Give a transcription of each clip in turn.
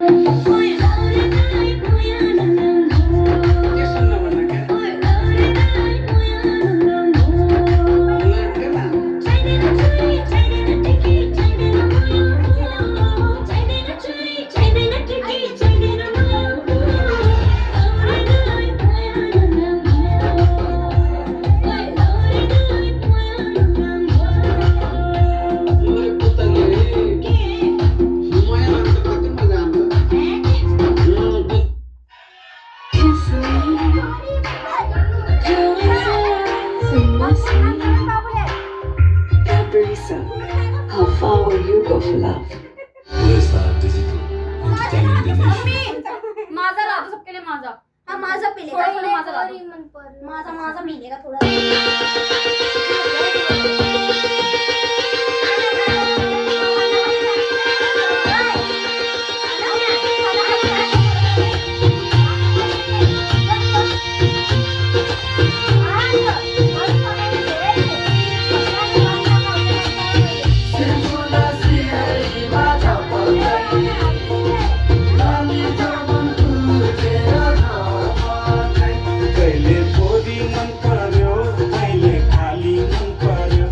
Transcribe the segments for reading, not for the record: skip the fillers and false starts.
के सुन्न भन्न क्या लड्कला ओरे पुतले माया त कति मजा आउँछ Caprisa, how far will you go for love? Lisa Digital, entertaining the nation. माझा लावतो सबके लिए माझा हा माझा पिले माझा लावतो माझा माझा मिलेगा थोड़ा कहिले पोरी मन पर्यो कहिले खाली मन पर्यो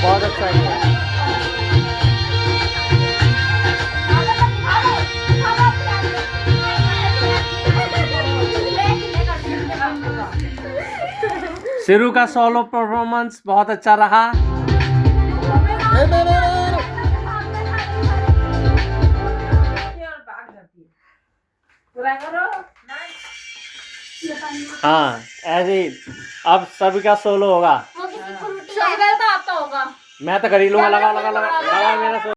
बहुत अच्छा किया। सिरू का सोलो परफॉर्मेंस बहुत अच्छा रहा। हाँ ऐसे ही अब सभी का सोलो होगा। वो किसी को तो आपका होगा। मैं तो कर ही लूंगा। लगा लगा लगा लगा मेरा